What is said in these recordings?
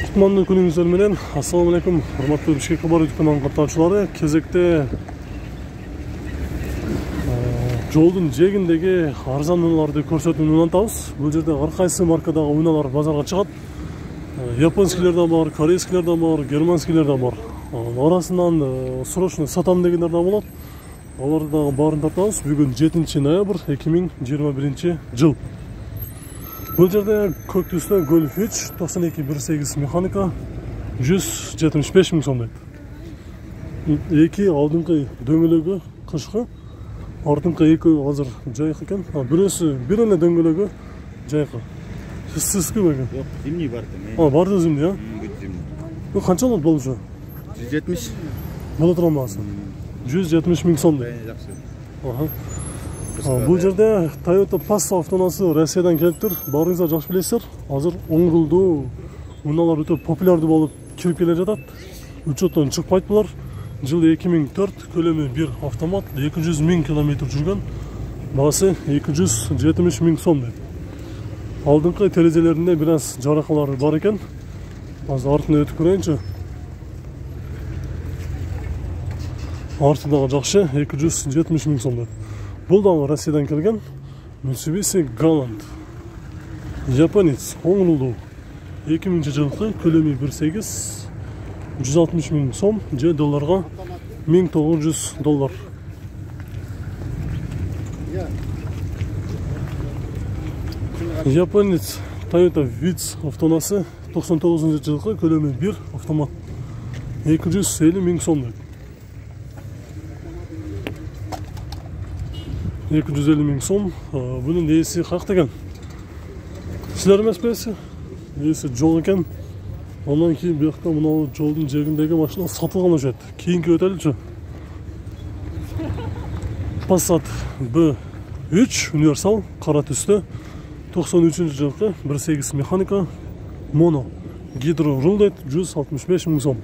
Кутмандуу күнүңүздөр менен. Ассаламу алейкум, урматтуу Бишкек кабар YouTube каттаачылары. Кезекте жолдун жээгиндеги арзан унааларды көрсөтүүнү улантабыз. Бул жерде ар кайсы маркадагы унаалар базарга чыгат. Японскийлер да бар, корейскийлер да бар, германскийлер да бар. Арасынан срочно сатам дегендер да болот. Аларды дагы баарын тартабыз. Бүгүн 7 ноябрь 2021 жыл. Бұл жерде көк түсті Golf 3 9218 механика 175 мың сом дейді. Екі алдыңғы дөңгөлөгү кышкы, артыңғы екі азыр жайкы экен. Бирөөсү бирөөнө дөңгөлөгү жайкы. Сызкы бекен. Жок, зимний барды. Барды зимний, а? Бүт зимний. Бул канча болот болушу? 170. Боло турганбасы. 170 мың сом дейді. Жакшы. Бұл жерде Toyota Passo автоунаасы Россиядан келип тур. Баарыңыздар жакшы билесиздер. Азыр оңгулдуу унаалар өтө популярдуу болуп кирип келе жатат. Учеттон чыкпайт булар. Жылы 2004, көлөмү 1 автомат, 200 000 км жүргөн. Баасы 270 000 сом дейт. Алдыңкы терезелеринде бир аз жаракалар бар экен. Азыр артына өтүп көрөйүнчү. Арты дагы жакшы, 270 000 сом дейт. Бұл да Россиядан келген Mitsubishi Galant. Японец, оңулду. 2000 жылкы, көлөмү 1.8, 160 000 сом, же долларга $1900. Японец Toyota Vitz автоунаасы 99 жылкы, көлөмү 1 автомат. 250 000 сом. 250 000 сом. Bunun ээси каяк деген? Силер эмеспесиз? Ээси жок экен. Ondan кийин биякта мына жолдун жээгиндеги машина сатылган өчөт. Кийинки өтөлүчү. Passat B3 универсал, кара түстө. 93 жылкы, 1.8 механика, моно. Гидро рул дейт, 165 000 сом.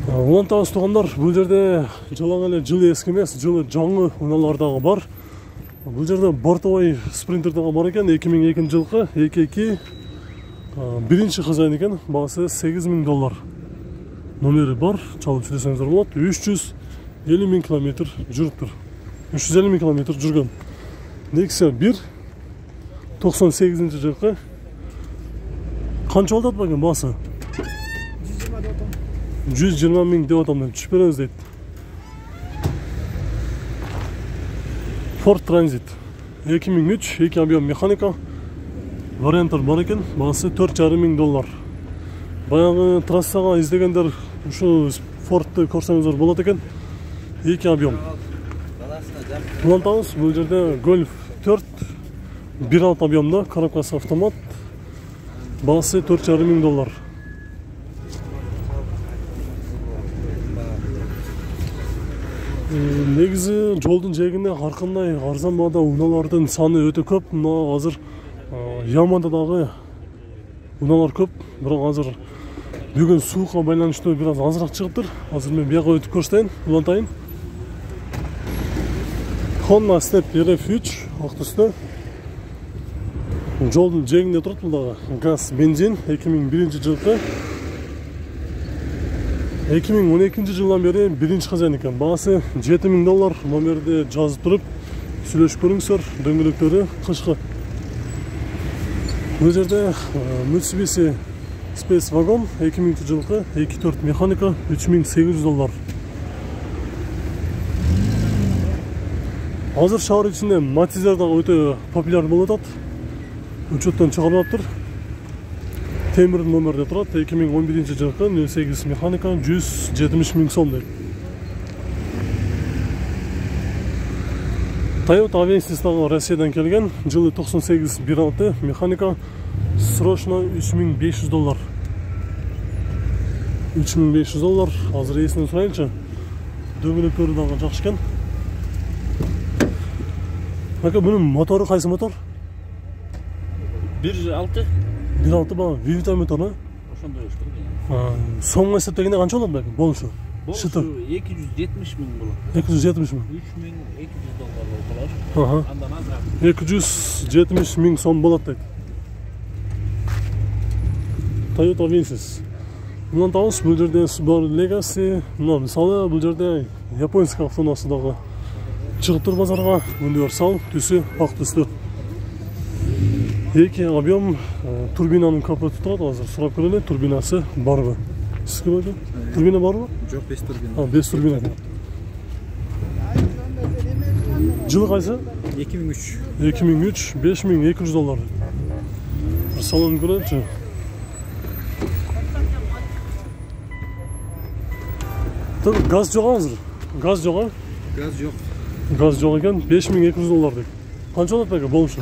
Улантабыз тугандар, бул жерде жалаң эле жылы эски эмес, жылы жаңы унаалар дагы бар. Бул жерде бортовой спринтер дагы бар экен, 2002 жылкы, 22 биринчи кызайын экен, баасы $8000. Номери бар, чалып сүйлөсөңүздөр болот. 350 000 км жүрүптүр. 350 000 км жүргөн. Nexia 1 98 жылкы. Канча болот бакен баасы? 120 000 деп атамын, түшүп беремиз дейт. Ford Transit 2003, 2 объем механика. Варианттар бар экен, баасы $4,500. Баягы трассага издегендер ушу Ford'ты көрсөңүздөр болот экен. 2 объем. Улантабыз, бул жерде Golf 4 1.6 объемда, коробкасы автомат. Баасы $4,500. Негизи жолдун жээгинде ар кандай арзан баада унаалардын саны өтө көп. Мына азыр Яманда дагы унаалар көп, бирок азыр бүгүн суукка байланыштуу бир аз азыраак чыгыптыр. Азыр мен бияка өтүп көрсөтөйүн, улантайын. Honda Step RF3 ак түстө. Жолдун жээгинде турат, бул дагы газ, бензин, 2001 жылкы. 2012 жылдан бери биринчи кызайын экен. Баасы $7000. Номерди жазып туруп сүйлөшүп көрүңүздөр. Дөңгөлөктөрү кышкы. Бул жерде Mitsubishi Space Wagon 2000 жылкы, 2.4 механика, $3800. Азыр шаар ичинде Matiz'ler дагы өтө популяр болуп атат. Учеттон чыгарылып атыптыр. Темир номерде турат, 2011 жылкы, 08 механика, 170 000 сом дейт. Toyota Avensis дагы Россиядан келген, жылы 98 1.6 механика, срочно $3500. $3500, азыр ээсинен сурайынчы. Дөңгөлөктөрү дагы жакшы экен. Ака, бунун мотору кайсы мотор? 1.6. 1.6 ба, Vivita мотору? Ошондой болуш. Сомго эсептегенде канча болот бәлким? Болушу. 270 000 болот. 270 000. $3200 болот. Андан азыраак. 270 000 сом болот дейт. Toyota Avensis. Мындан табыз, бұл жерде Subaru Legacy, мына мысалы бұл жерде японский автонасы дағы шығып тұр базарға, универсал, түсі ақ түсті. Екі объем турбинаның капоты тұрады, азыр сұрап көрелі, турбинасы бар ба? Сізгі бәді? Турбина бар ба? Жоқ, 5 турбина. 5 турбина. Жылы қайсы? 2003. 2003, $5200. Bir salon görünce. Tabii gaz yok hazır. Gaz yok ha? Gaz yok. Gaz yok iken $5200 dedi. Kaç oldu peki boluşu?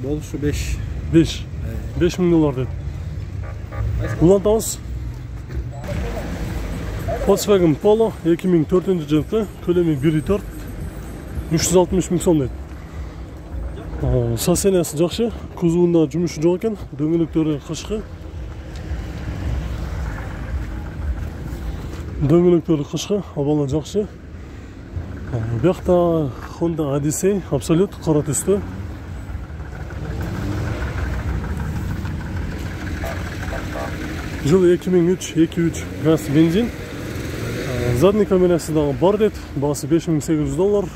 Boluşu 5. 5. $5000 dedi. Ulan tavus. Volkswagen Polo 2004 жылғы, көлемі 1.4, 360 000 сом дейді. Состояниясы жақсы, кузовында жұмысы жоқ екен, дөңгелектері қышқы. Дөңгелектері қышқы, абалы жақсы. Бұяқта Honda Odyssey Absolute қара түсті. Жылы 2003 газ бензин. Задний камерасы дағы бар деді, бағасы $5800.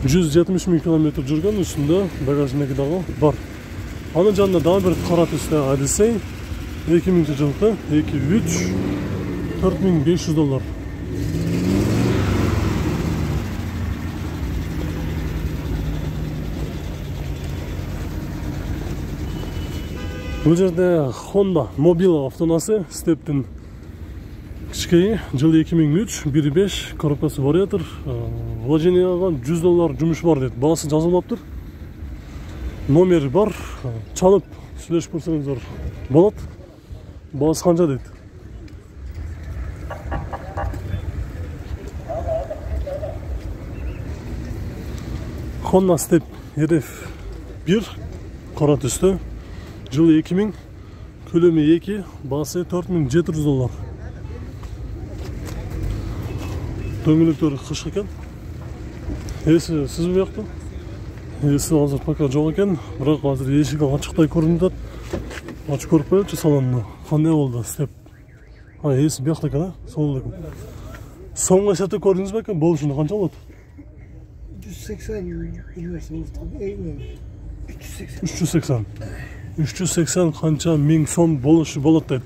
170 000 км жүрген, үстінде багажнегі дағы бар. Аның жанында дағы бір қара түсті Odyssey 2000 жылғы 2.3 $4500. Бұл жерде Honda Mobile автонасы стептің кішкейі, жылы 2003, 1.5 коробкасы бар етір. Вложенияға $100 жұмыш бар деді. Бағасы жазылмап тұр. Номері бар. Чалып, сөйлешіп көрсеңіздер болады. Бағасы қанша деді. Honda Step RF1 қара түсті. Жылы 2000, көлемі 2, бағасы $4700. Дөңгелектері қышқы екен. Есі сіз бе яқты? Есі азыр пока жоқ екен, бірақ азыр есігі ашықтай көрінді. Açık көріп қойып салонына. Қандай болды степ? Есі бе яқты екен, сол екен. Соңғы сәті көрдіңіз бе екен? Бұл үшін қанша болады? 380 қанша мың сом болушы болады дейді.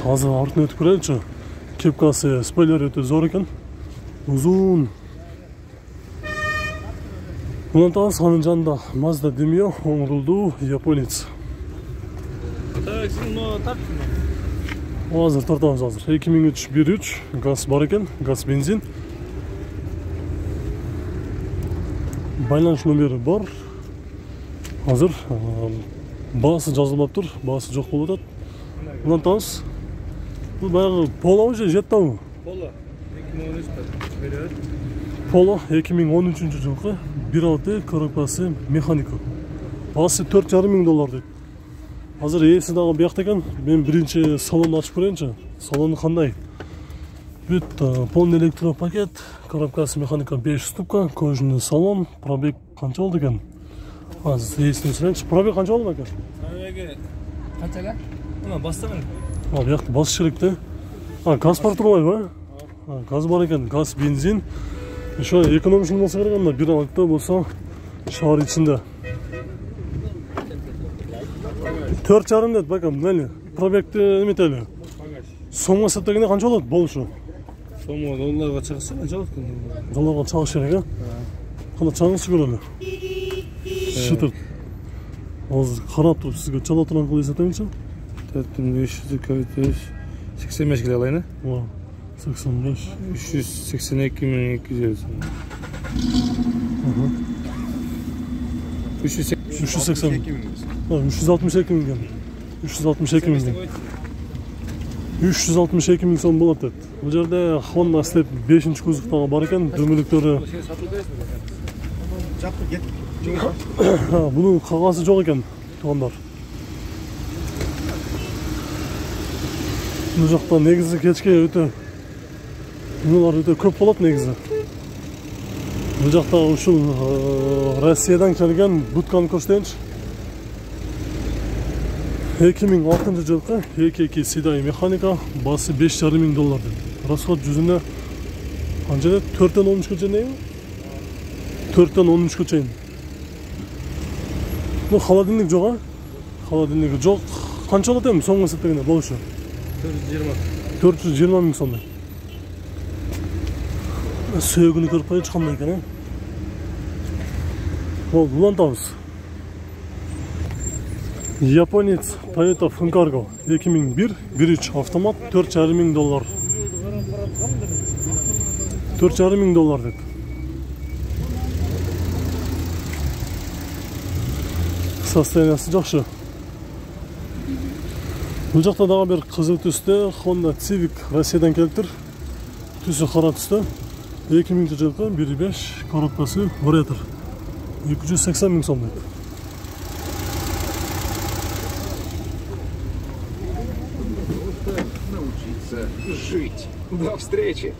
Азыр артын өтіп көрелікші. Кепкасы, спойлер өте зор екен. Uzun. Bundan daha sanın canında Mazda demiyor, onurulduğu Japonец. Hazır tartamız hazır. 2003 1.3 gaz var eken, gaz benzin. Байланыш номері бар. Hazır. Бағасы жазылмап тұр, бағасы жоқ болып жатады. Bundan tanыс. Bu bayağı Polo же жетті ау? Polo 2013 Polo 2013 жылғы 1.6 коробкасы механика. Бағасы $4.500 дейді. Hazır есі дағы бұяқта екен. Мен бірінші салонды ашып көрейінші. Салоны қандай? Бүт полный электропакет, коробкасы механика 5 ступка, кожаный салон, пробег қанша болды екен? Азыр есіне сұрайыншы. Пробег қанша болды екен? Пробеги қаншаға? Мына бастаған. Бұяқта бас шеректі. Газ бар тұрмай ба? Газ бар екен, газ, бензин. Еще экономичный болса керек, анда 1.6 болса шар içinde. 4.5 деді бәкем, мәлі. Пробегті еметелі. Соңғы сәттегіне қанша болады болушы? Соңғы долларға чағысы қанша болады екен? Долларға чағыс керек, а? Қана чағысы көрелі. Шытыр. Азыр қарап тұрып сізге чала тұрған қылы есетемінші? 4500 85 келе алайын, 85. 382.200. 362 000 сом болады деді. Бұл жерде Honda Step 5-ші кузовтағы бар екен, дөңгелектері. Бұның қағасы жоқ екен, туғандар. Бұл жақта негізі кешке өте Бұлар өте көп болады негізі. Бұл жақта ұшыл Россиядан келген будканы көрсетейінші. 2006 жылкы EKK Sidai механика басы $5,500 деп. Расход жүзүнө анча 4-тен 13 чейин дейби? 4-тен 13 чейин. Bu холодильник жок, а? Холодильник жок. Канча болот эми соңку эсептегенде болушу? 420. 420 миң сомдой. Сөөгүнү көрүп кой чыккандай экен, э? Ол улантабыз. Японец Toyota Funcargo 2001 1.3 автомат $4,500. $4,500 деп. Состояниясы жакшы. Бул жакта дагы бир кызыл түстө Honda Civic Россиядан келиптир. Түсү кара түстө. 2000 жылкы 1.5 коробкасы вариатор. 280 миң сом деп. Научиться жить. До встречи!